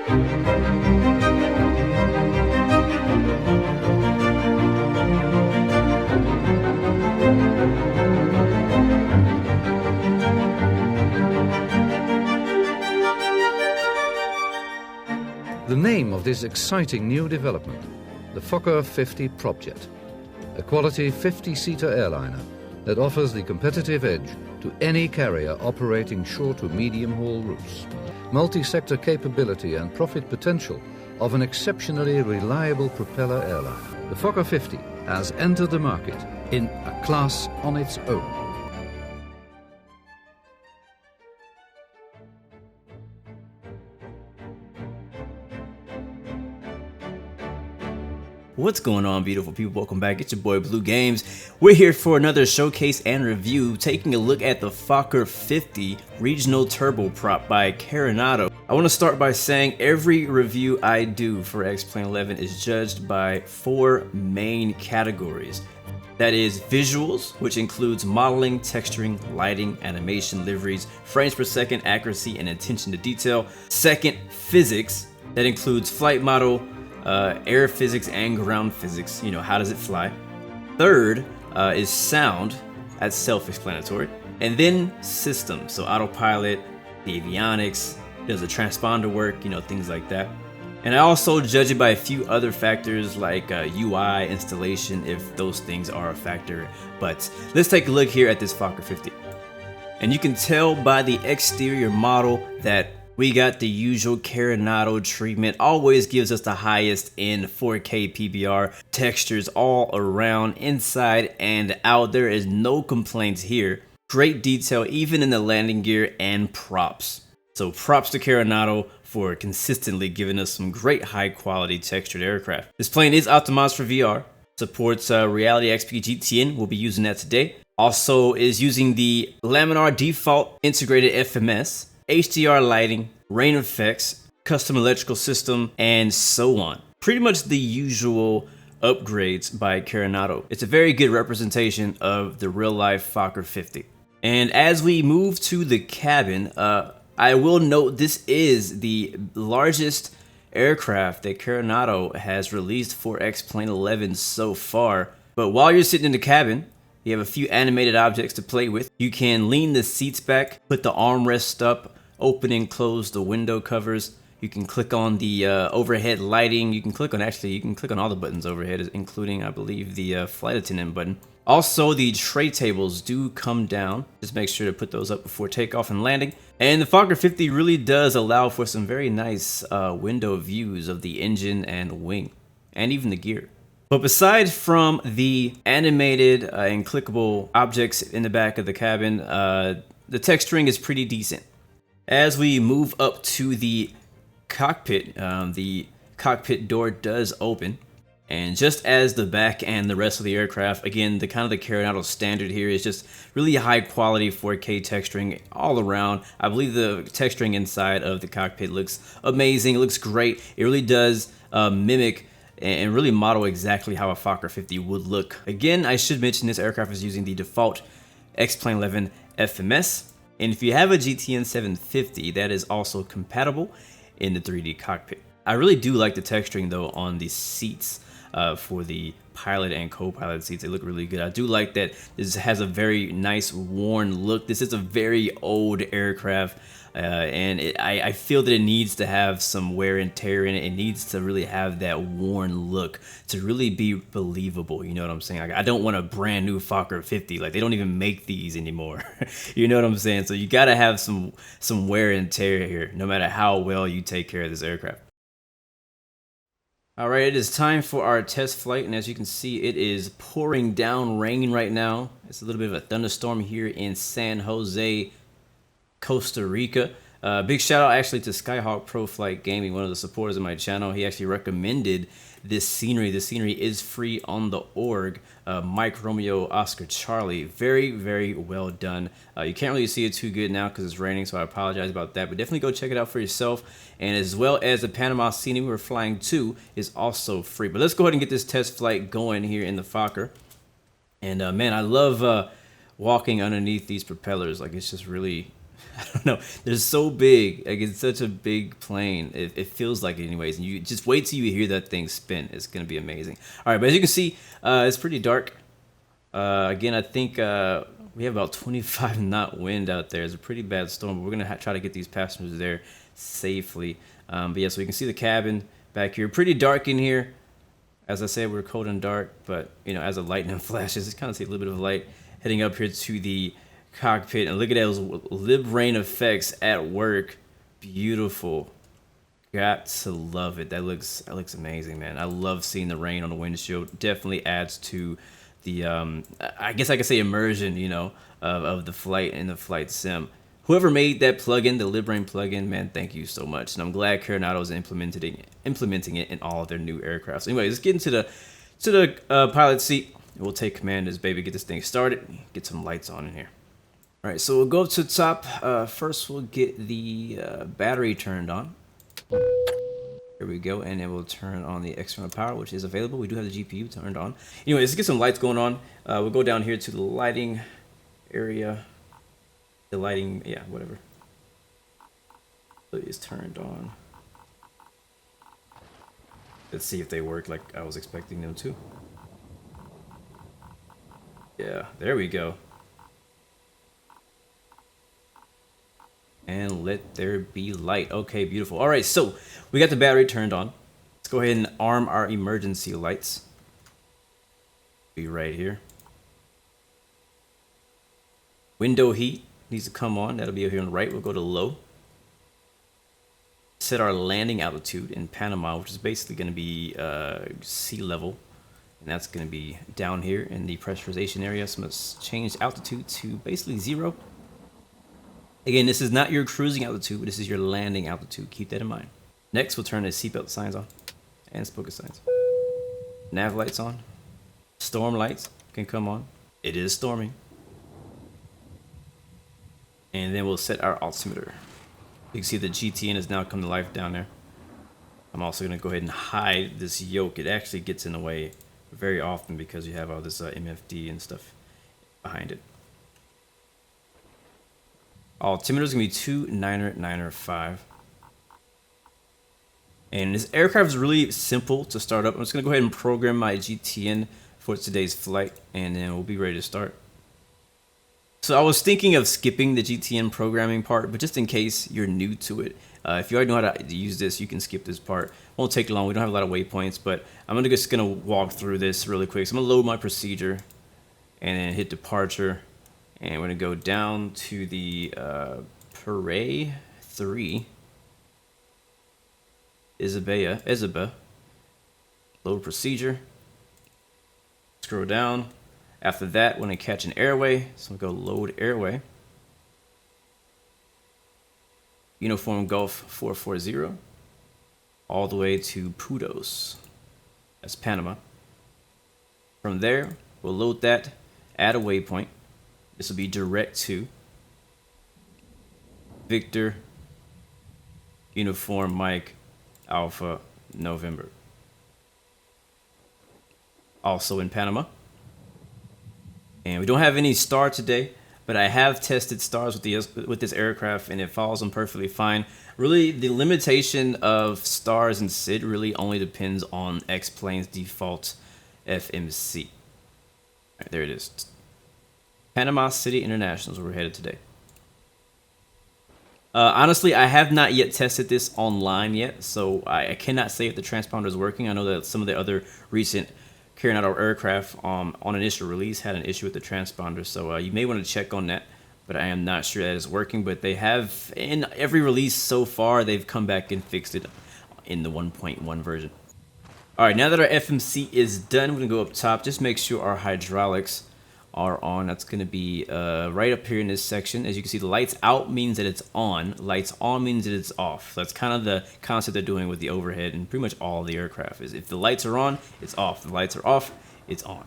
The name of this exciting new development, the Fokker 50 Propjet, a quality 50-seater airliner that offers the competitive edge to any carrier operating short to medium-haul routes. Multi-sector capability and profit potential of an exceptionally reliable propeller airliner. The Fokker 50 has entered the market in a class on its own. What's going on, beautiful people? Welcome back. It's your boy Blue Games. We're here for another showcase and review, taking a look at the Fokker 50 Regional Turboprop by Carenado. I want to start by saying every review I do for X-Plane 11 is judged by 4 main categories. That is visuals, which includes modeling, texturing, lighting, animation, liveries, frames per second, accuracy, and attention to detail. Second, physics. That includes flight model, air physics and ground physics, how does it fly. Third is sound, that's self-explanatory. And then systems, so autopilot, the avionics, does the transponder work, things like that. And I also judge it by a few other factors like UI, installation, if those things are a factor. But let's take a look here at this Fokker 50. And you can tell by the exterior model that we got the usual Carenado treatment, always gives us the highest in 4K PBR, textures all around, inside and out. There is no complaints here. Great detail even in the landing gear and props. So props to Carenado for consistently giving us some great high quality textured aircraft. This plane is optimized for VR, supports Reality XP GTN, we'll be using that today. Also is using the Laminar default integrated FMS, HDR lighting, rain effects, custom electrical system, and so on. Pretty much the usual upgrades by Carenado. It's a very good representation of the real-life Fokker 50. And as we move to the cabin, I will note this is the largest aircraft that Carenado has released for X-Plane 11 so far. But while you're sitting in the cabin, you have a few animated objects to play with. You can lean the seats back, put the armrest up, open and close the window covers. You can click on the overhead lighting. You can click on all the buttons overhead, including, I believe, the flight attendant button. Also, the tray tables do come down. Just make sure to put those up before takeoff and landing. And the Fokker 50 really does allow for some very nice window views of the engine and wing, and even the gear. But aside from the animated and clickable objects in the back of the cabin, the texturing is pretty decent. As we move up to the cockpit door does open, and just as the back and the rest of the aircraft, again, the Carenado standard here is just really high quality 4K texturing all around. I believe the texturing inside of the cockpit looks amazing. It looks great. It really does mimic and really model exactly how a Fokker 50 would look. Again, I should mention this aircraft is using the default X-Plane 11 FMS. And if you have a GTN 750, that is also compatible in the 3D cockpit. I really do like the texturing though on the seats for the pilot and co-pilot seats. They look really good. I do like that this has a very nice worn look. This is a very old aircraft and I feel that it needs to have some wear and tear in it. It needs to really have that worn look to really be believable. You know what I'm saying? Like, I don't want a brand new Fokker 50. Like, they don't even make these anymore. You know what I'm saying? So you gotta have some wear and tear here, no matter how well you take care of this aircraft. All right, it is time for our test flight, and as you can see, it is pouring down rain right now. It's a little bit of a thunderstorm here in San Jose, Costa Rica. Big shout out actually to Skyhawk Pro Flight Gaming, one of the supporters of my channel. He actually recommended this scenery. The scenery is free on the org. Mike Romeo Oscar Charlie. Very, very well done. You can't really see it too good now because it's raining, so I apologize about that. But definitely go check it out for yourself. And as well as the Panama scenery we're flying to is also free. But let's go ahead and get this test flight going here in the Fokker. And man, I love walking underneath these propellers. Like, it's just really I don't know. They're so big. Like, it's such a big plane. It feels like it anyways. And you just wait till you hear that thing spin. It's going to be amazing. All right, but as you can see, it's pretty dark. Again, I think we have about 25 knot wind out there. It's a pretty bad storm, but we're going to try to get these passengers there safely. But yeah, so you can see the cabin back here. Pretty dark in here. As I said, we're cold and dark, but you know, as the lightning flashes, it's kind of see a little bit of light. Heading up here to the cockpit, and look at those lib rain effects at work. Beautiful. Got to love it. That looks amazing, man. I love seeing the rain on the windshield. Definitely adds to the I guess I could say immersion, you know, of the flight and the flight sim. Whoever made that plugin, the LibRain plugin, man, thank you so much. And I'm glad Carenado is implementing it in all of their new aircraft. So anyway, let's get into the pilot seat. We'll take command of this baby, get this thing started, get some lights on in here. All right, so we'll go up to the top. First, we'll get the battery turned on. Here we go, and then we'll turn on the external power, which is available. We do have the GPU turned on. Anyway, let's get some lights going on. We'll go down here to the lighting area. The lighting, yeah, whatever. So it's turned on. Let's see if they work like I was expecting them to. Yeah, there we go. And let there be light. Okay, beautiful. All right, so we got the battery turned on. Let's go ahead and arm our emergency lights. Be right here. Window heat needs to come on. That'll be over here on the right. We'll go to low. Set our landing altitude in Panama, which is basically going to be sea level. And that's going to be down here in the pressurization area. So let's change altitude to basically 0. Again, this is not your cruising altitude. This is your landing altitude. Keep that in mind. Next, we'll turn the seatbelt signs on and spoken signs. Nav lights on. Storm lights can come on. It is storming. And then we'll set our altimeter. You can see the GTN has now come to life down there. I'm also going to go ahead and hide this yoke. It actually gets in the way very often because you have all this MFD and stuff behind it. Altimeter is going to be 29905. And this aircraft is really simple to start up. I'm just going to go ahead and program my GTN for today's flight, and then we'll be ready to start. So I was thinking of skipping the GTN programming part, but just in case you're new to it, if you already know how to use this, you can skip this part. Won't take long. We don't have a lot of waypoints, but I'm just gonna walk through this really quick. So I'm gonna load my procedure, and then hit departure, and we're gonna go down to the Parade 3, Isabella. Load procedure. Scroll down. After that, we're going to catch an airway. So we'll go load airway. Uniform Gulf 440. All the way to Pudos. That's Panama. From there, we'll load that. Add a waypoint. This will be direct to Victor Uniform Mike Alpha November. Also in Panama. And we don't have any star today, but I have tested stars with this aircraft, and it follows them perfectly fine. Really, the limitation of stars and SID really only depends on X-Plane's default FMC. All right, there it is. Panama City International is where we're headed today. Honestly, I have not yet tested this online yet, so I cannot say if the transponder is working. I know that some of the other recent Carenado aircraft on initial release had an issue with the transponder, so you may want to check on that, but I am not sure that it's working. But they have, in every release so far, they've come back and fixed it in the 1.1 version. All right, now that our FMC is done, we're gonna go up top. Just make sure our hydraulics are on. That's gonna be right up here in this section. As you can see, the lights out means that it's on. Lights on means that it's off. So that's kind of the concept they're doing with the overhead and pretty much all the aircraft is if the lights are on, it's off. If the lights are off, it's on.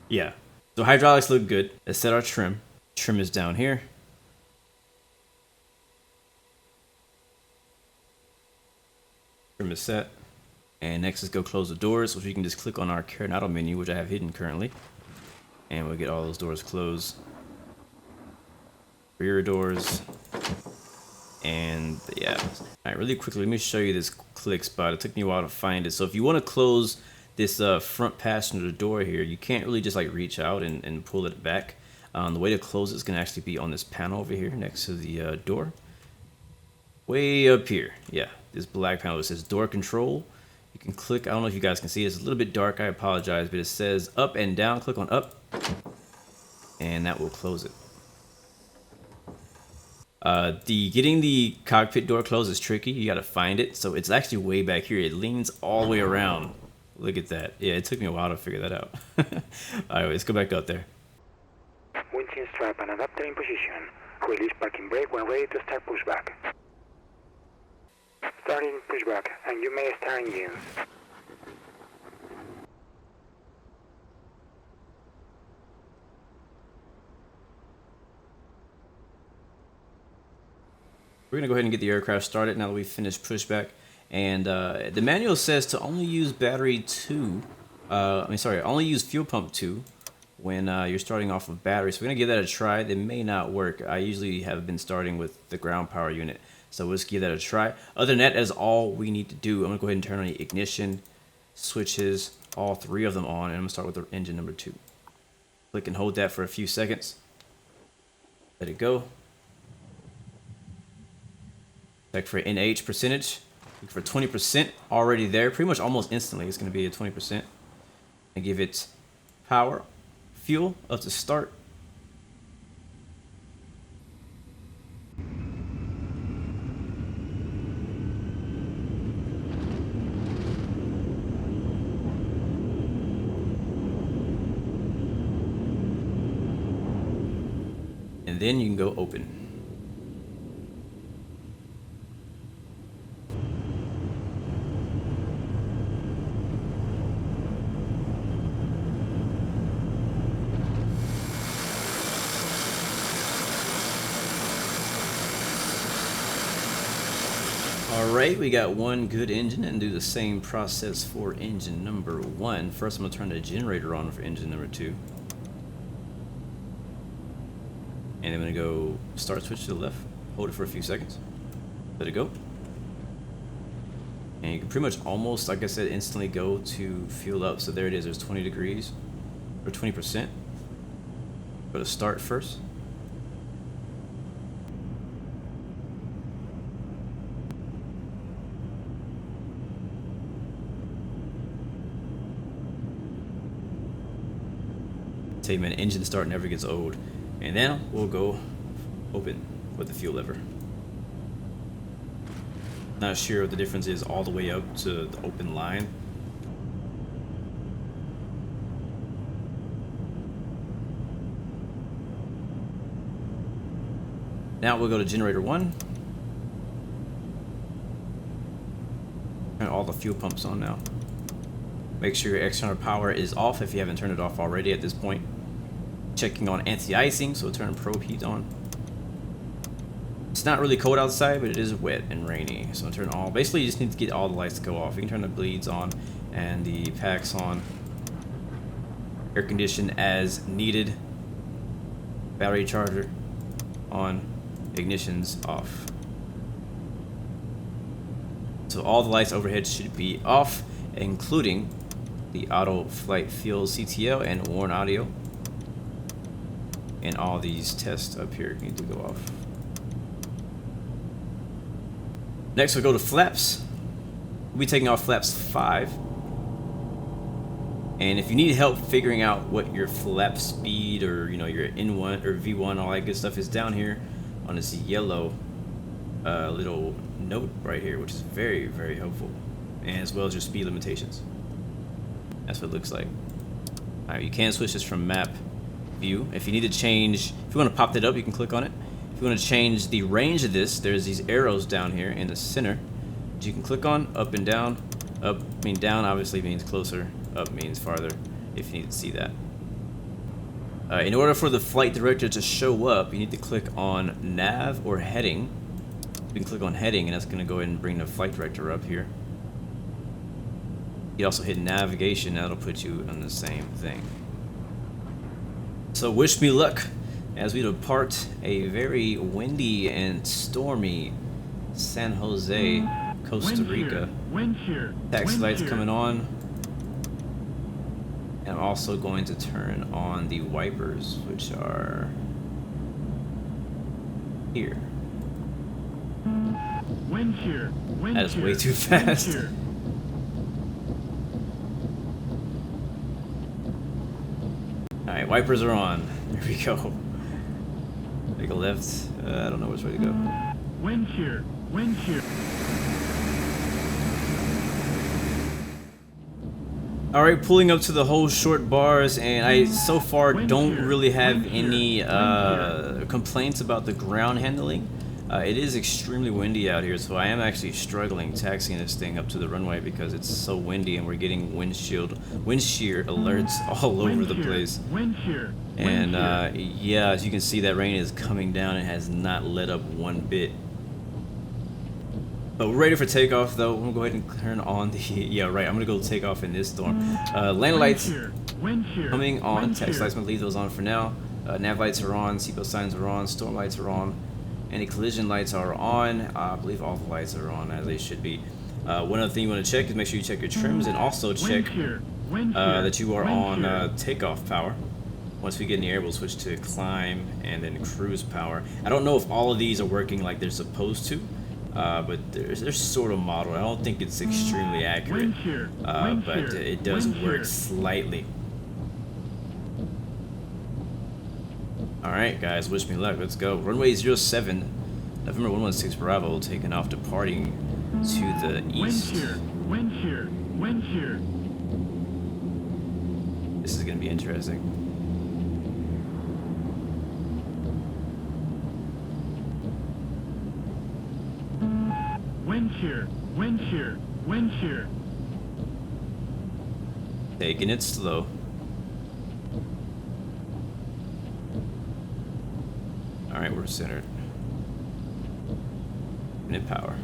Yeah. So hydraulics look good. Let's set our trim. Trim is down here. Trim is set. And next, let's go close the doors, which you can just click on our Carenado menu, which I have hidden currently. And we'll get all those doors closed. rear doors, and yeah. All right, really quickly, let me show you this click spot. It took me a while to find it. So if you want to close this front passenger door here, you can't really just like reach out and pull it back. The way to close it is going to actually be on this panel over here next to the door. Way up here, yeah, this black panel that says door control. You can click, I don't know if you guys can see, it's a little bit dark, I apologize, but it says up and down. Click on up, and that will close it. Getting the cockpit door closed is tricky. You gotta find it, so it's actually way back here. It leans all the way around. Look at that. Yeah, it took me a while to figure that out. Alright, let's go back up there. Windshield strap and adapter in position. Release parking brake when ready to start pushback. Starting pushback, and you may start engines. We're gonna go ahead and get the aircraft started now that we've finished pushback. And the manual says to only use battery 2. Only use fuel pump 2 when you're starting off with battery. So we're gonna give that a try. That may not work. I usually have been starting with the ground power unit. So we'll just give that a try. Other than that, that's all we need to do. I'm gonna go ahead and turn on the ignition switches, all 3 of them on, and I'm gonna start with the engine number 2. Click and hold that for a few seconds. Let it go. Check for NH percentage. Look for 20% already there. Pretty much almost instantly, it's gonna be a 20%. And give it power, fuel up to start. And then you can go open. Alright, we got one good engine, and do the same process for engine number 1. First, I'm going to turn the generator on for engine number 2. And I'm going to go start switch to the left, hold it for a few seconds, let it go. And you can pretty much almost, like I said, instantly go to fuel up. So there it is, there's 20 degrees, or 20%. Go to start first. Tell you, man, engine start never gets old. And then we'll go open with the fuel lever. Not sure what the difference is all the way up to the open line. Now we'll go to generator 1. Turn all the fuel pumps on now. Make sure your external power is off if you haven't turned it off already at this point. Checking on anti-icing, so turn probe heat on. It's not really cold outside, but it is wet and rainy, so turn all. Basically, you just need to get all the lights to go off. You can turn the bleeds on and the packs on. Air condition as needed. Battery charger on. Ignition's off. So all the lights overhead should be off, including the auto flight fuel CTL and WARN audio. And all these tests up here need to go off. Next, we'll go to flaps. We'll be taking off flaps 5. And if you need help figuring out what your flap speed or your N1 or V1, all that good stuff is down here on this yellow little note right here, which is very, very helpful, and as well as your speed limitations. That's what it looks like. All right, you can switch this from map view. If you need to change, if you want to pop that up, you can click on it. If you want to change the range of this, there's these arrows down here in the center that you can click on. Up and down. Up means down obviously means closer. Up means farther, if you need to see that. In order for the flight director to show up, you need to click on nav or heading. You can click on heading, and that's going to go ahead and bring the flight director up here. You also hit navigation, that'll put you on the same thing. So wish me luck. as we depart a very windy and stormy San Jose, Costa Rica. Taxi lights coming on. And I'm also going to turn on the wipers, which are here. That is way too fast. Alright, wipers are on. There we go. Make a left. I don't know which way to go. Wind shear. Alright, pulling up to the whole short bars, and I so far don't really have any complaints about the ground handling. It is extremely windy out here, so I am actually struggling taxiing this thing up to the runway because it's so windy and we're getting wind shear alerts all over the place. And yeah, as you can see, that rain is coming down and has not let up one bit. But we're ready for takeoff, though. I'm gonna go ahead and turn on the I'm gonna go take off in this storm. Landing lights coming on. Taxi lights, I'm gonna leave those on for now. Nav lights are on. Seatbelt signs are on. Storm lights are on. Any collision lights are on. I believe all the lights are on as they should be. One other thing you want to check is make sure you check your trims and also check that you are on takeoff power. Once we get in the air, we'll switch to climb and then cruise power. I don't know if all of these are working like they're supposed to, but they're sort of modeled. I don't think it's extremely accurate, but it does work slightly. Alright guys, wish me luck, let's go. Runway 07, November 116 Bravo, taking off, departing to the east. Wind shear. This is going to be interesting. Wind shear. Taking it slow. Alright, we're centered. Minute power.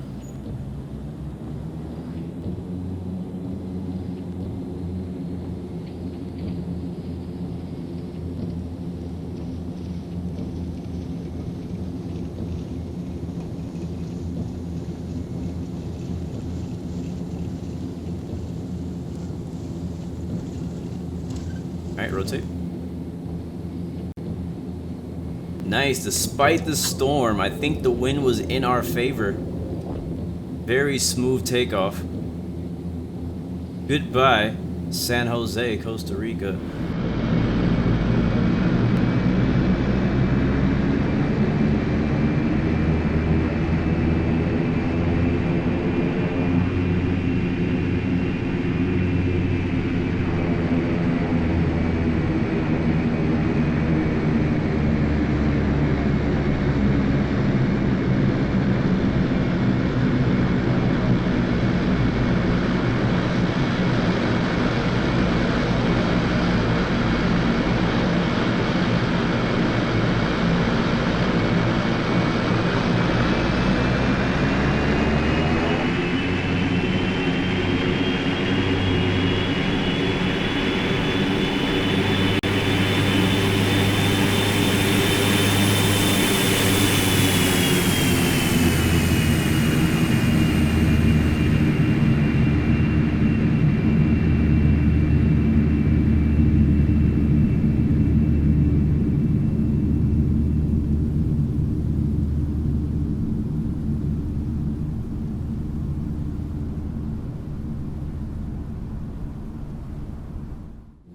Alright, rotate. Nice, despite the storm, I think the wind was in our favor. Very smooth takeoff. Goodbye, San Jose, Costa Rica.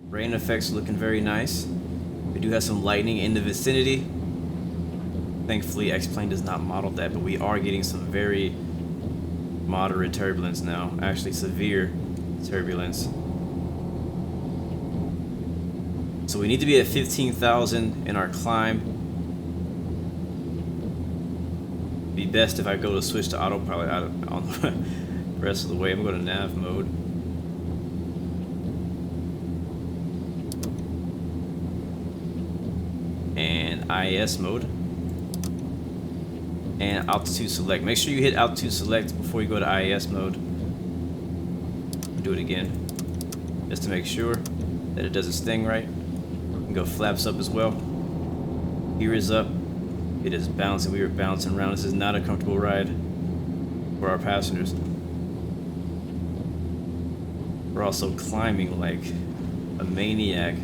Rain effects looking very nice. We do have some lightning in the vicinity. Thankfully, X-Plane does not model that, but we are getting some very moderate turbulence now. Actually, severe turbulence. So we need to be at 15,000 in our climb. Be best if I go to switch to autopilot on the rest of the way. I'm going to nav mode. And IS mode. And altitude select. Make sure you hit altitude select before you go to IS mode. Do it again, just to make sure that it does its thing right. And go flaps up as well. Gear is up. It is bouncing. We are bouncing around. This is not a comfortable ride for our passengers. We're also climbing like a maniac.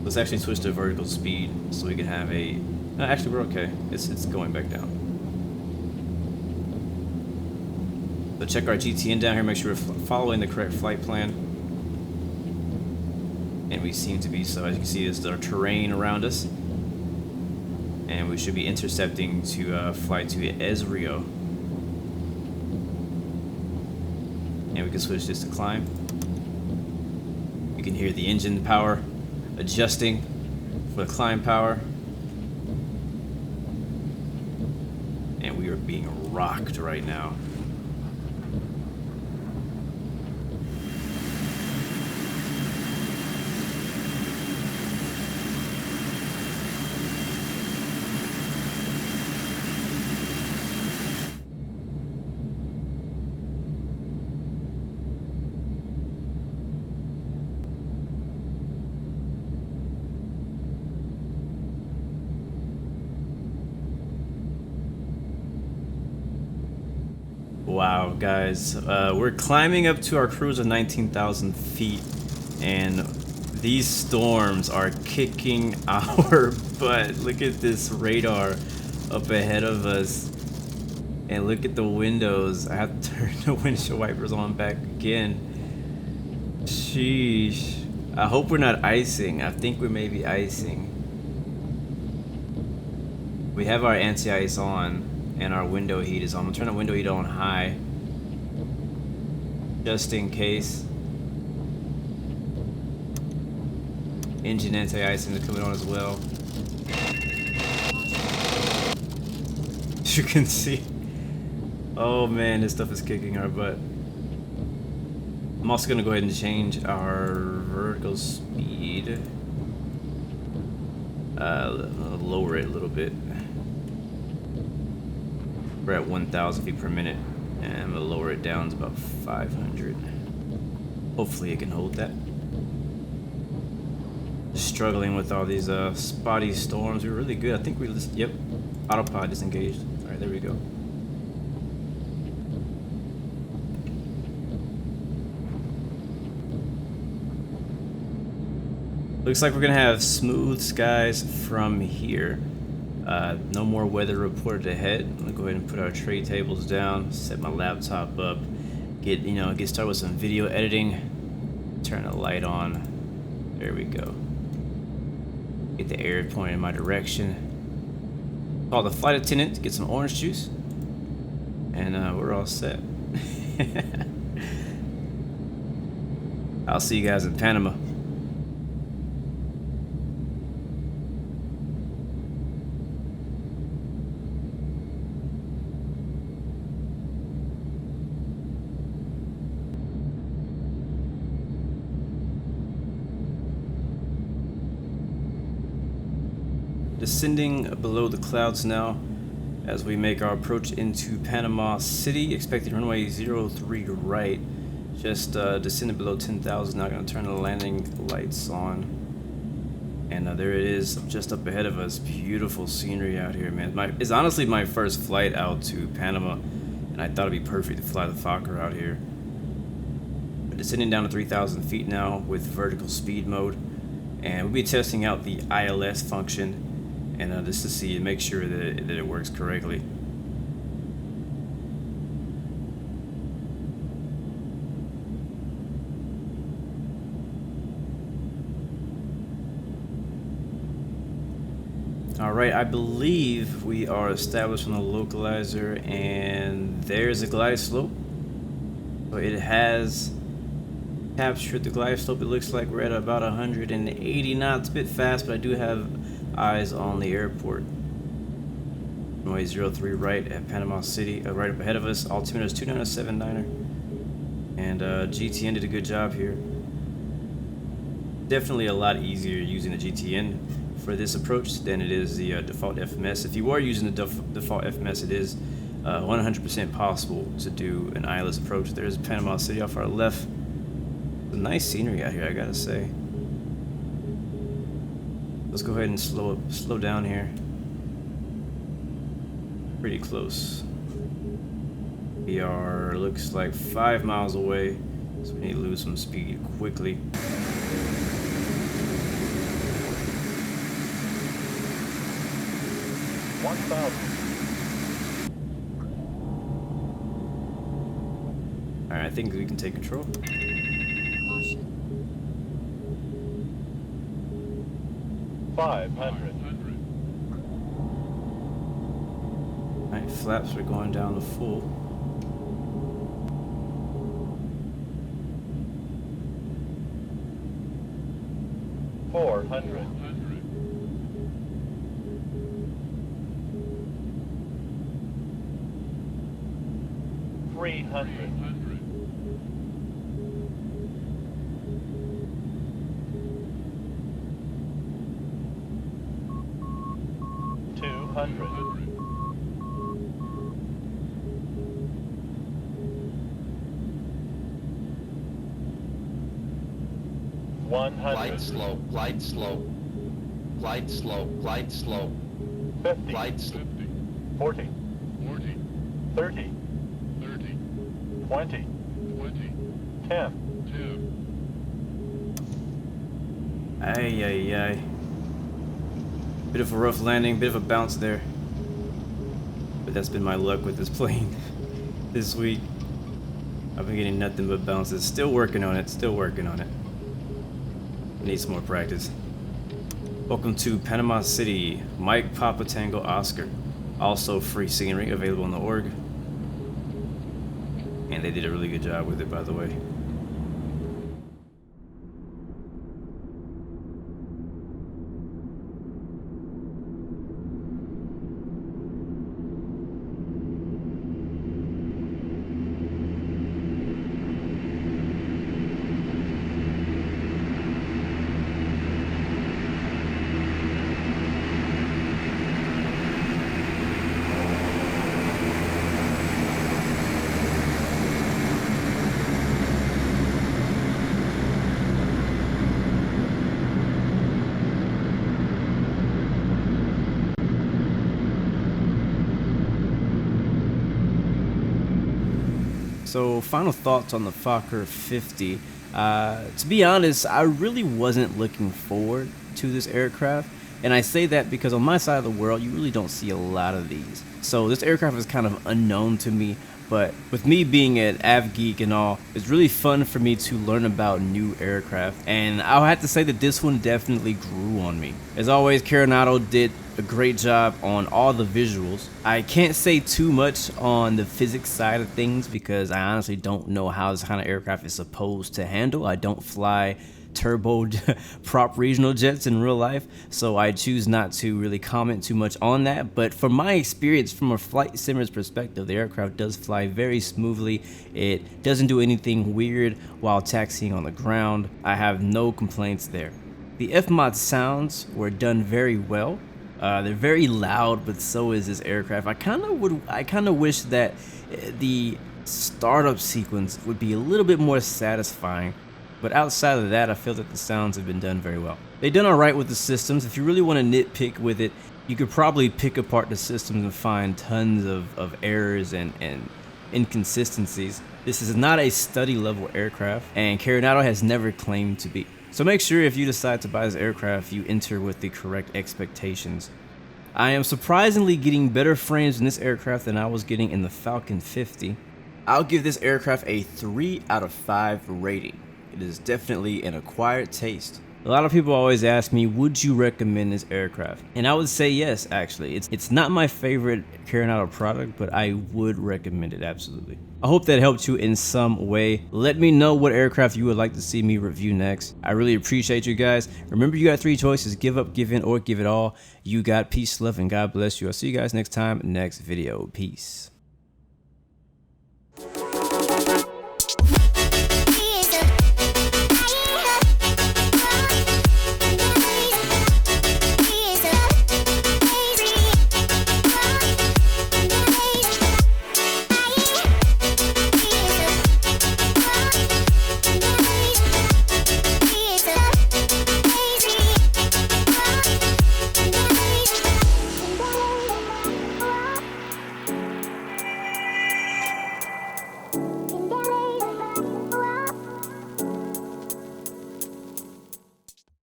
Let's actually switch to vertical speed so we can have a... No, actually, we're okay. It's going back down. So check our GTN down here. Make sure we're following the correct flight plan. And we seem to be. So as you can see, this is our terrain around us. And we should be intercepting to fly to Ezrio. And we can switch this to climb. You can hear the engine power adjusting for the climb power. And we are being rocked right now. Wow, guys, we're climbing up to our cruise of 19,000 feet, and these storms are kicking our butt. Look at this radar up ahead of us, and look at the windows. I have to turn the windshield wipers on back again. Sheesh. I hope we're not icing. I think we may be icing. We have our anti-ice on. And our window heat is on. I'm gonna turn the window heat on high, just in case. Engine anti-icing is coming on as well. As you can see. Oh man, this stuff is kicking our butt. I'm also gonna go ahead and change our vertical speed. Lower it a little bit. We're at 1,000 feet per minute, and I'm gonna lower it down to about 500. Hopefully it can hold that. Just struggling with all these spotty storms. We're really good. I think we just, yep, autopilot disengaged. All right, there we go. Looks like we're gonna have smooth skies from here. No more weather reported ahead. I'm gonna go ahead and put our tray tables down, set my laptop up, get started with some video editing. Turn the light on. There we go. Get the air pointed in my direction. Call the flight attendant to get some orange juice, and we're all set. I'll see you guys in Panama. Descending below the clouds now as we make our approach into Panama City. Expecting runway 03 right. Just descending below 10,000. Now going to turn the landing lights on. And there it is, just up ahead of us. Beautiful scenery out here, man. It's honestly my first flight out to Panama, and I thought it'd be perfect to fly the Fokker out here. We're descending down to 3,000 feet now with vertical speed mode, and we'll be testing out the ILS function. And just to see and make sure that it works correctly. All right, I believe we are established on the localizer, and there's a glide slope. So it has captured the glide slope. It looks like we're at about 180 knots, a bit fast, but I do have eyes on the airport. Runway 03 right at Panama City, right up ahead of us. Altimeter is 2979er, and GTN did a good job here. Definitely a lot easier using the GTN for this approach than it is the default FMS. If you are using the default FMS, it is 100% possible to do an ILS approach. There's Panama City off our left. Nice scenery out here, I gotta say. Let's go ahead and slow down here. Pretty close. We are, looks like 5 miles away, so we need to lose some speed quickly. Alright, I think we can take control. Caution. 500. Alright, flaps are going down to full. Four hundred. 300. 200. 100. Glide slow, glide slow. Glide slow, glide slow. 50. Glide slow. 40. 40, 30. 30, 20. 20, 10. 10. Ay, ay, ay. Bit of a rough landing, bit of a bounce there. But that's been my luck with this plane this week. I've been getting nothing but bounces. Still working on it, still working on it. Need some more practice. Welcome to Panama City, Mike Papa Tango Oscar. Also free scenery available on the org. And they did a really good job with it, by the way. So, final thoughts on the Fokker 50. To be honest, I really wasn't looking forward to this aircraft. And I say that because on my side of the world, you really don't see a lot of these. So this aircraft is kind of unknown to me. But with me being an av geek and all, it's really fun for me to learn about new aircraft. And I'll have to say that this one definitely grew on me. As always, Carenado did a great job on all the visuals. I can't say too much on the physics side of things because I honestly don't know how this kind of aircraft is supposed to handle. I don't fly turbo prop regional jets in real life, so I choose not to really comment too much on that. But from my experience, from a flight simmer's perspective, the aircraft does fly very smoothly. It doesn't do anything weird while taxiing on the ground. I have no complaints there. The FMOD sounds were done very well. They're very loud, but so is this aircraft. I kind of wish that the startup sequence would be a little bit more satisfying. But outside of that, I feel that the sounds have been done very well. They've done alright with the systems. If you really want to nitpick with it, you could probably pick apart the systems and find tons of errors and inconsistencies. This is not a study level aircraft, and Carenado has never claimed to be. So make sure if you decide to buy this aircraft, you enter with the correct expectations. I am surprisingly getting better frames in this aircraft than I was getting in the Falcon 50. I'll give this aircraft a 3 out of 5 rating. It is definitely an acquired taste. A lot of people always ask me, would you recommend this aircraft? And I would say yes, actually. It's not my favorite Carenado product, but I would recommend it, absolutely. I hope that helped you in some way. Let me know what aircraft you would like to see me review next. I really appreciate you guys. Remember, you got 3 choices: give up, give in, or give it all. You got peace, love, and God bless you. I'll see you guys next time, next video. Peace.